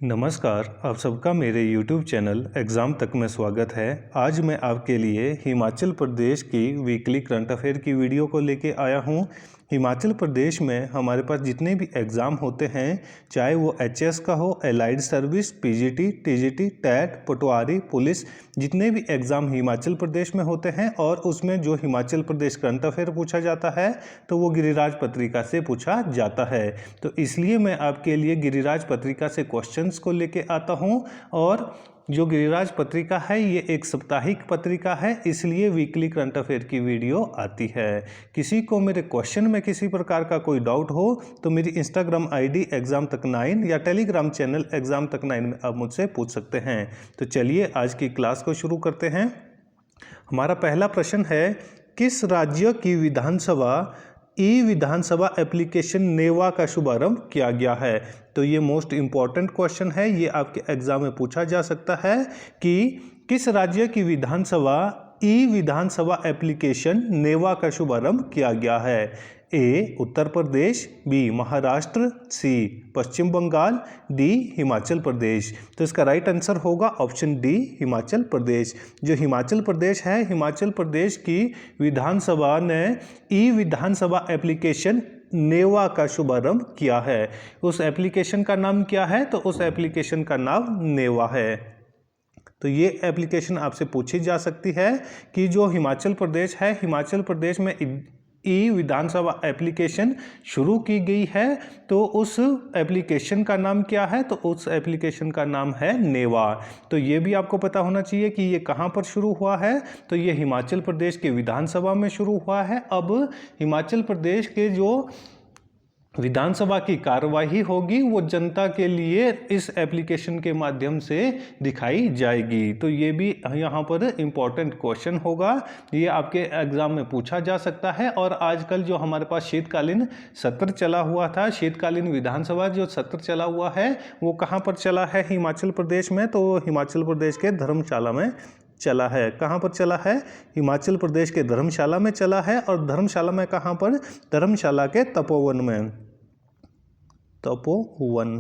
नमस्कार, आप सबका मेरे YouTube चैनल एग्ज़ाम तक में स्वागत है। आज मैं आपके लिए हिमाचल प्रदेश की वीकली करंट अफेयर की वीडियो को लेके आया हूँ। हिमाचल प्रदेश में हमारे पास जितने भी एग्ज़ाम होते हैं, चाहे वो एचएस का हो, allied service, PGT, TGT, TET, patwari, police, जितने भी एग्ज़ाम हिमाचल प्रदेश में होते हैं और उसमें जो हिमाचल प्रदेश करंट अफेयर पूछा जाता है तो वो गिरिराज पत्रिका से पूछा जाता है। तो इसलिए मैं आपके लिए गिरिराज पत्रिका से क्वेश्चंस को लेके आता हूँ। और जो गिरिराज पत्रिका है ये एक साप्ताहिक पत्रिका है, इसलिए वीकली करंट अफेयर की वीडियो आती है। किसी को मेरे क्वेश्चन में किसी प्रकार का कोई डाउट हो तो मेरी इंस्टाग्राम आईडी एग्जाम तक 9 या टेलीग्राम चैनल एग्जाम तक 9 में आप मुझसे पूछ सकते हैं। तो चलिए आज की क्लास को शुरू करते हैं। हमारा पहला प्रश्न है, किस राज्य की विधानसभा ई विधानसभा एप्लीकेशन नेवा का शुभारंभ किया गया है? तो ये मोस्ट इम्पॉर्टेंट क्वेश्चन है, ये आपके एग्जाम में पूछा जा सकता है कि किस राज्य की विधानसभा ई विधानसभा एप्लीकेशन नेवा का शुभारंभ किया गया है? ए उत्तर प्रदेश, बी महाराष्ट्र, सी पश्चिम बंगाल, डी हिमाचल प्रदेश। तो इसका राइट आंसर होगा ऑप्शन डी हिमाचल प्रदेश। जो हिमाचल प्रदेश है, हिमाचल प्रदेश की विधानसभा ने ई विधानसभा एप्लीकेशन नेवा का शुभारंभ किया है। उस एप्लीकेशन का नाम क्या है? तो उस एप्लीकेशन का नाम नेवा है। तो ये एप्लीकेशन आपसे पूछी जा सकती है कि जो हिमाचल प्रदेश है, हिमाचल प्रदेश में ई विधानसभा एप्लीकेशन शुरू की गई है, तो उस एप्लीकेशन का नाम क्या है? तो उस एप्लीकेशन का नाम है नेवा। तो ये भी आपको पता होना चाहिए कि ये कहाँ पर शुरू हुआ है। तो ये हिमाचल प्रदेश के विधानसभा में शुरू हुआ है। अब हिमाचल प्रदेश के जो विधानसभा की कार्यवाही होगी वो जनता के लिए इस एप्लीकेशन के माध्यम से दिखाई जाएगी। तो ये भी यहाँ पर इम्पॉर्टेंट क्वेश्चन होगा, ये आपके एग्जाम में पूछा जा सकता है। और आजकल जो हमारे पास शीतकालीन सत्र चला हुआ था, शीतकालीन विधानसभा जो सत्र चला हुआ है वो कहाँ पर चला है? हिमाचल प्रदेश में। तो हिमाचल प्रदेश के धर्मशाला में चला है। कहाँ पर चला है? हिमाचल प्रदेश के धर्मशाला में चला है। और धर्मशाला में कहाँ पर? धर्मशाला के तपोवन में, तपोवन।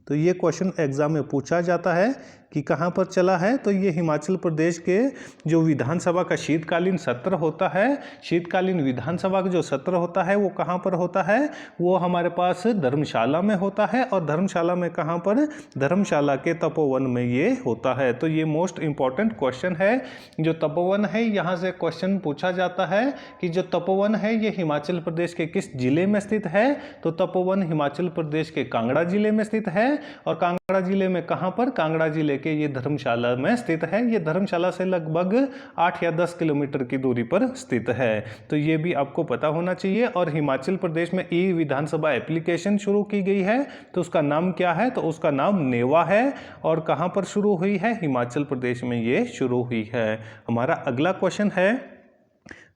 तो ये क्वेश्चन एग्जाम में पूछा जाता है कि कहाँ पर चला है। तो ये हिमाचल प्रदेश के जो विधानसभा का शीतकालीन सत्र होता है, शीतकालीन विधानसभा का जो सत्र होता है वो कहाँ पर होता है? वो हमारे पास धर्मशाला में होता है। और धर्मशाला में कहाँ पर? धर्मशाला के तपोवन में ये होता है। तो ये मोस्ट इम्पॉर्टेंट क्वेश्चन है। जो तपोवन है, यहाँ से क्वेश्चन पूछा जाता है कि जो तपोवन है ये हिमाचल प्रदेश के किस जिले में स्थित है? तो तपोवन हिमाचल प्रदेश के कांगड़ा जिले में स्थित है। और कांगड़ा जिले में कहां पर? कांगड़ा जिले के ये धर्मशाला में स्थित है। ये धर्मशाला से लगभग 8 या 10 किलोमीटर की दूरी पर स्थित है। तो ये भी आपको पता होना चाहिए। और हिमाचल प्रदेश में ई विधानसभा एप्लीकेशन शुरू की गई है, तो उसका नाम क्या है? तो उसका नाम नेवा है। और कहां पर शुरू हुई है? हिमाचल प्रदेश में ये शुरू हुई है। हमारा अगला क्वेश्चन है,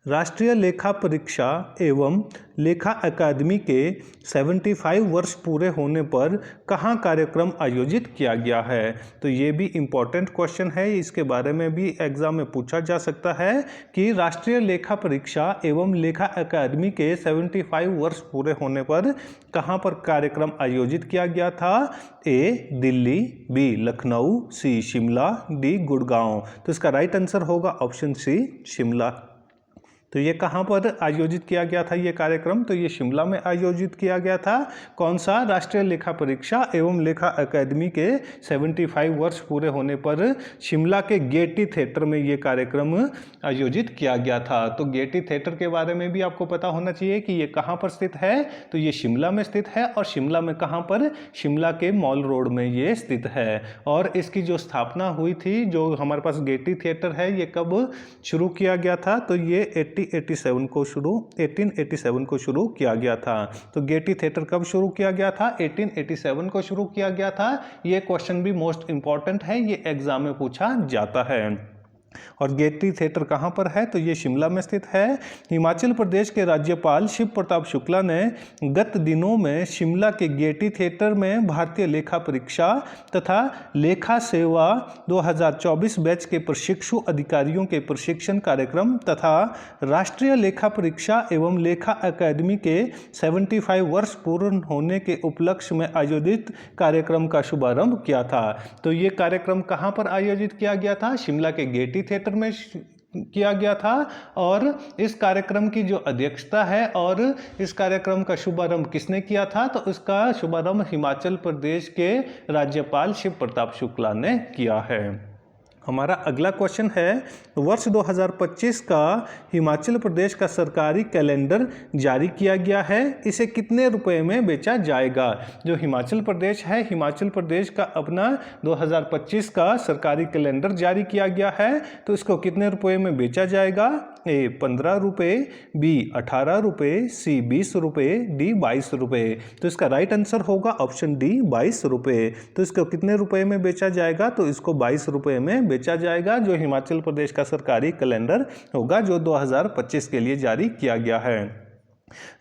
राष्ट्रीय लेखा परीक्षा एवं लेखा अकादमी के 75 वर्ष पूरे होने पर कहाँ कार्यक्रम आयोजित किया गया है? तो ये भी इम्पॉर्टेंट क्वेश्चन है, इसके बारे में भी एग्जाम में पूछा जा सकता है कि राष्ट्रीय लेखा परीक्षा एवं लेखा अकादमी के 75 वर्ष पूरे होने पर कहाँ पर कार्यक्रम आयोजित किया गया था? ए दिल्ली, बी लखनऊ, सी शिमला, डी गुड़गांव। तो इसका राइट आंसर होगा ऑप्शन सी शिमला। तो ये कहाँ पर आयोजित किया गया था ये कार्यक्रम? तो ये शिमला में आयोजित किया गया था। कौन सा? राष्ट्रीय लेखा परीक्षा एवं लेखा अकादमी के 75 वर्ष पूरे होने पर शिमला के गेयटी थिएटर में ये कार्यक्रम आयोजित किया गया था। तो गेयटी थिएटर के बारे में भी आपको पता होना चाहिए कि ये कहाँ पर स्थित है। तो ये शिमला में स्थित है। और शिमला में कहाँ पर? शिमला के मॉल रोड में ये स्थित है। और इसकी जो स्थापना हुई थी, जो हमारे पास गेयटी थिएटर है, ये कब शुरू किया गया था? तो ये 1887 को शुरू किया गया था। तो गेयटी थिएटर कब शुरू किया गया था? 1887 को शुरू किया गया था। ये क्वेश्चन भी मोस्ट इंपॉर्टेंट है, ये एग्जाम में पूछा जाता है। और गेयटी थिएटर कहाँ पर है, तो ये शिमला में स्थित है। हिमाचल प्रदेश के राज्यपाल शिव प्रताप शुक्ला ने गत दिनों में शिमला के गेयटी थिएटर में भारतीय लेखा परीक्षा तथा लेखा सेवा 2024 बैच के प्रशिक्षु अधिकारियों के प्रशिक्षण कार्यक्रम तथा राष्ट्रीय लेखा परीक्षा एवं लेखा अकादमी के 75 वर्ष पूर्ण होने के उपलक्ष्य में आयोजित कार्यक्रम का शुभारंभ किया था। तो ये कार्यक्रम कहाँ पर आयोजित किया गया था, शिमला के गेयटी थिएटर में किया गया था। और इस कार्यक्रम की जो अध्यक्षता है और इस कार्यक्रम का शुभारंभ किसने किया था, तो इसका शुभारंभ हिमाचल प्रदेश के राज्यपाल शिव प्रताप शुक्ला ने किया है। हमारा अगला क्वेश्चन है, वर्ष 2025 का हिमाचल प्रदेश का सरकारी कैलेंडर जारी किया गया है, इसे कितने रुपए में बेचा जाएगा। जो हिमाचल प्रदेश है, हिमाचल प्रदेश का अपना 2025 का सरकारी कैलेंडर जारी किया गया है, तो इसको कितने रुपए में बेचा जाएगा। ए 15 रुपये, बी 18 रुपये, सी 20 रुपये, डी 22 रुपये। तो इसका राइट आंसर होगा ऑप्शन डी 22 रुपये। तो इसको कितने रुपए में बेचा जाएगा, तो इसको 22 रुपये में बेचा जाएगा, जो हिमाचल प्रदेश का सरकारी कैलेंडर होगा जो 2025 के लिए जारी किया गया है।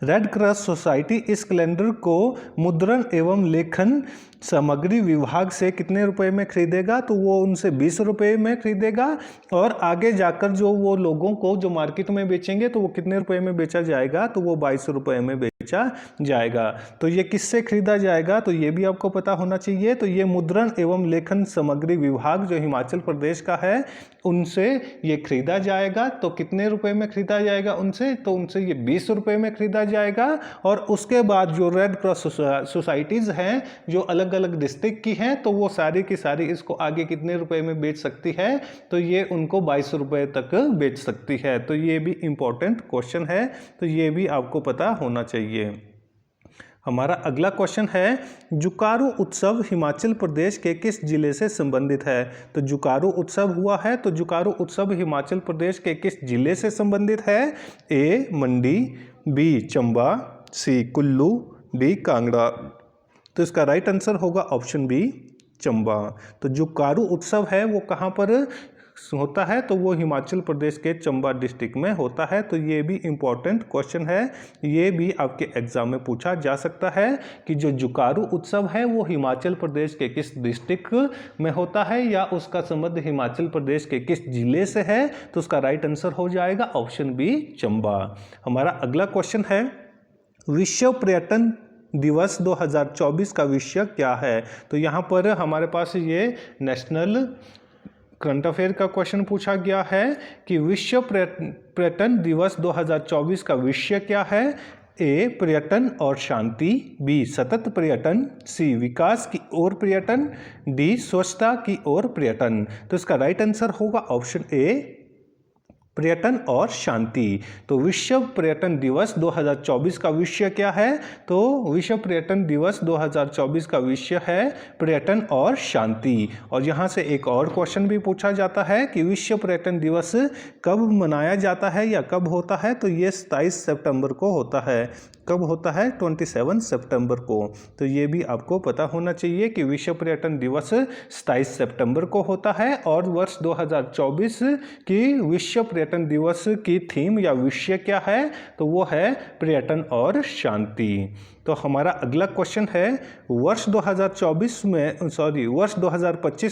रेड क्रॉस सोसाइटी इस कैलेंडर को मुद्रण एवं लेखन सामग्री विभाग से कितने रुपए में खरीदेगा, तो वो उनसे 20 रुपये में खरीदेगा। और आगे जाकर जो वो लोगों को जो मार्केट में बेचेंगे तो वो कितने रुपए में बेचा जाएगा, तो वो 22 रुपये में बेचा जाएगा। तो ये किससे खरीदा जाएगा, तो ये भी आपको पता होना चाहिए। तो ये मुद्रण एवं लेखन सामग्री विभाग जो हिमाचल प्रदेश का है उनसे ये खरीदा जाएगा। तो कितने रुपए में खरीदा जाएगा उनसे, तो उनसे ये 20 रुपये में खरीदा जाएगा। और उसके बाद जो रेड क्रॉस सोसाइटीज़ हैं जो अलग अलग डिस्ट्रिक्ट की हैं, तो वो सारी की सारी इसको आगे कितने रुपए में बेच सकती है, तो ये उनको 22 रुपये तक बेच सकती है। तो ये भी इंपॉर्टेंट क्वेश्चन है, तो ये भी आपको पता होना चाहिए। हमारा अगला क्वेश्चन है, जुकारू उत्सव हिमाचल प्रदेश के किस जिले से संबंधित है। तो जुकारू उत्सव हुआ है, तो जुकारू उत्सव हिमाचल प्रदेश के किस जिले से संबंधित है। ए मंडी, बी चंबा, सी कुल्लू, डी कांगड़ा। तो इसका राइट आंसर होगा ऑप्शन बी चंबा। तो जुकारू उत्सव है वो कहाँ पर होता है, तो वो हिमाचल प्रदेश के चंबा डिस्ट्रिक्ट में होता है। तो ये भी इम्पॉर्टेंट क्वेश्चन है, ये भी आपके एग्जाम में पूछा जा सकता है कि जो जुकारू उत्सव है वो हिमाचल प्रदेश के किस डिस्ट्रिक्ट में होता है या उसका संबंध हिमाचल प्रदेश के किस जिले से है। तो उसका राइट आंसर हो जाएगा ऑप्शन बी चंबा। हमारा अगला क्वेश्चन है, विश्व पर्यटन दिवस 2024 का विषय क्या है। तो यहाँ पर हमारे पास ये नेशनल करंट अफेयर का क्वेश्चन पूछा गया है कि विश्व पर्यटन दिवस 2024 का विषय क्या है। ए पर्यटन और शांति, बी सतत पर्यटन, सी विकास की ओर पर्यटन, डी स्वच्छता की ओर पर्यटन। तो इसका राइट आंसर होगा ऑप्शन ए पर्यटन और शांति। तो विश्व पर्यटन दिवस 2024 का विषय क्या है, तो विश्व पर्यटन दिवस 2024 का विषय है पर्यटन और शांति। और यहाँ से एक और क्वेश्चन भी पूछा जाता है कि विश्व पर्यटन दिवस कब मनाया जाता है या कब होता है, तो ये 27 सितंबर को होता है। कब होता है, 27 सितंबर को। तो ये भी आपको पता होना चाहिए कि विश्व पर्यटन दिवस 27 सितंबर को होता है। और वर्ष 2024 की विश्व पर्यटन दिवस की थीम या विषय क्या है, तो वो है पर्यटन और शांति। तो हमारा अगला क्वेश्चन है, वर्ष 2025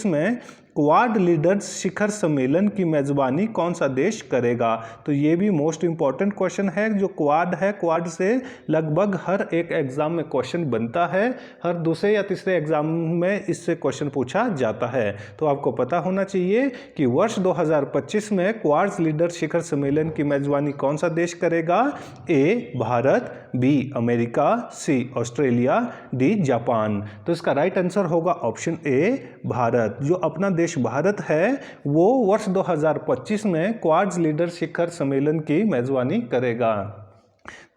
में क्वाड लीडर्स शिखर सम्मेलन की मेजबानी कौन सा देश करेगा। तो ये भी मोस्ट इंपॉर्टेंट क्वेश्चन है। जो क्वाड है, क्वाड से लगभग हर एक एग्जाम में क्वेश्चन बनता है, हर दूसरे या तीसरे एग्जाम में इससे क्वेश्चन पूछा जाता है। तो आपको पता होना चाहिए कि वर्ष 2025 में क्वाड लीडर्स शिखर सम्मेलन की मेजबानी कौन सा देश करेगा। ए भारत, बी अमेरिका, सी ऑस्ट्रेलिया, डी जापान। तो इसका राइट आंसर होगा ऑप्शन ए भारत। जो अपना देश भारत है वो वर्ष 2025 में क्वाड्स लीडर शिखर सम्मेलन की मेजबानी करेगा।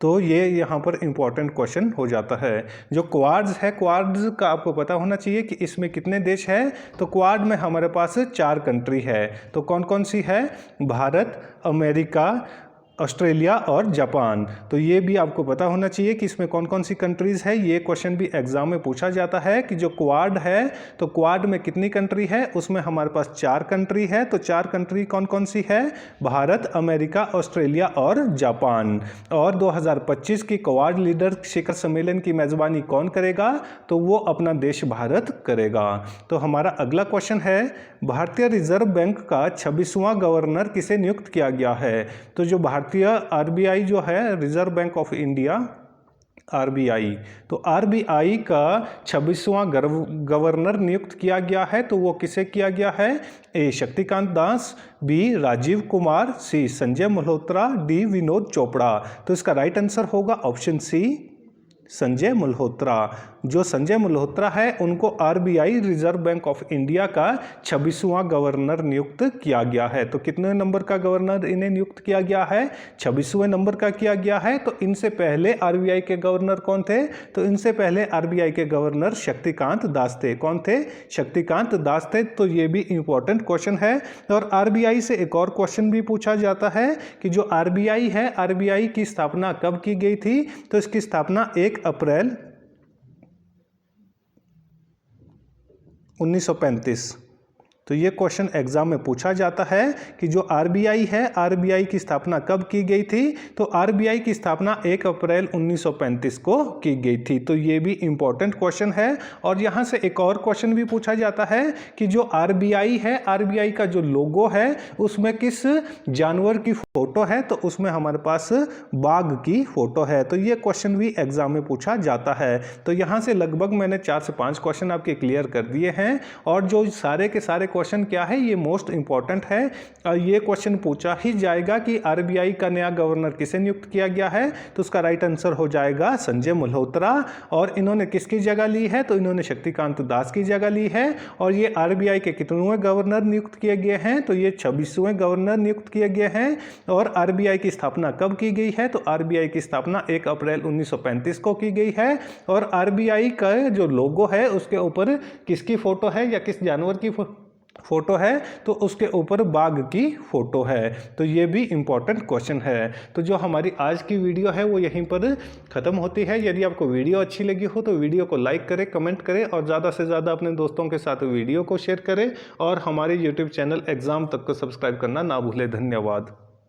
तो ये यहाँ पर इंपॉर्टेंट क्वेश्चन हो जाता है। जो क्वाड्स है, क्वाड्स का आपको पता होना चाहिए कि इसमें कितने देश हैं। तो क्वाड में हमारे पास 4 कंट्री है। तो कौन कौन सी है, भारत, अमेरिका, ऑस्ट्रेलिया और जापान। तो ये भी आपको पता होना चाहिए कि इसमें कौन कौन सी कंट्रीज़ है। ये क्वेश्चन भी एग्जाम में पूछा जाता है कि जो क्वाड है, तो क्वाड में कितनी कंट्री है, उसमें हमारे पास 4 कंट्री है। तो 4 कंट्री कौन कौन सी है, भारत, अमेरिका, ऑस्ट्रेलिया और जापान। और 2025 की क्वाड लीडर शिखर सम्मेलन की मेजबानी कौन करेगा, तो वो अपना देश भारत करेगा। तो हमारा अगला क्वेश्चन है, भारतीय रिजर्व बैंक का 26वां गवर्नर किसे नियुक्त किया गया है। तो जो भारतीय आरबीआई जो है, reserve bank of India, RBI, तो आरबीआई का 26वां गवर्नर नियुक्त किया गया है। तो वो किसे किया गया है, ए शक्तिकांत दास, बी राजीव कुमार, सी संजय मल्होत्रा, डी विनोद चोपड़ा। तो इसका राइट आंसर होगा ऑप्शन सी, संजय मल्होत्रा। जो संजय मल्होत्रा है उनको RBI reserve bank of India का 26वां गवर्नर नियुक्त किया गया है। तो कितने नंबर का गवर्नर इन्हें नियुक्त किया गया है, 26वें नंबर का किया गया है। तो इनसे पहले आरबीआई के गवर्नर कौन थे, तो इनसे पहले आरबीआई के गवर्नर शक्तिकांत दास थे। कौन थे, शक्तिकांत दास थे। तो ये भी इंपॉर्टेंट क्वेश्चन है। और आरबीआई से एक और क्वेश्चन भी पूछा जाता है कि जो आरबीआई है, आरबीआई की स्थापना कब की गई थी। तो इसकी स्थापना 1 अप्रैल 1935। तो ये क्वेश्चन एग्जाम में पूछा जाता है कि जो आरबीआई है, आरबीआई की स्थापना कब की गई थी। तो आरबीआई की स्थापना 1 अप्रैल 1935 को की गई थी। तो ये भी इंपॉर्टेंट क्वेश्चन है। और यहाँ से एक और क्वेश्चन भी पूछा जाता है कि जो आरबीआई है, आरबीआई का जो लोगो है उसमें किस जानवर की फोटो है। तो उसमें हमारे पास बाघ की फोटो है। तो ये क्वेश्चन भी एग्जाम में पूछा जाता है। तो यहाँ से लगभग मैंने 4 से 5 क्वेश्चन आपके क्लियर कर दिए हैं। और जो सारे के सारे क्वेश्चन क्या है, ये मोस्ट इंपॉर्टेंट है। ये क्वेश्चन पूछा ही जाएगा कि आरबीआई का नया गवर्नर किसे नियुक्त किया गया है। तो उसका राइट आंसर हो जाएगा संजय मल्होत्रा। और इन्होंने किसकी जगह ली है, तो इन्होंने शक्तिकांत दास की जगह ली है। और ये आरबीआई के कितनेवें गवर्नर नियुक्त किए गए हैं, तो ये 26वें गवर्नर नियुक्त किए गए हैं। और आरबीआई की स्थापना कब की गई है, तो आरबीआई की स्थापना 1 अप्रैल 1935 को की गई है। और आरबीआई का जो लोगो है उसके ऊपर किसकी फोटो है या किस जानवर की फोटो है, तो उसके ऊपर बाघ की फोटो है। तो ये भी इंपॉर्टेंट क्वेश्चन है। तो जो हमारी आज की वीडियो है वो यहीं पर ख़त्म होती है। यदि आपको वीडियो अच्छी लगी हो तो वीडियो को लाइक करें, कमेंट करें और ज़्यादा से ज़्यादा अपने दोस्तों के साथ वीडियो को शेयर करें। और हमारे यूट्यूब चैनल एग्जाम तक को सब्सक्राइब करना ना भूलें। धन्यवाद।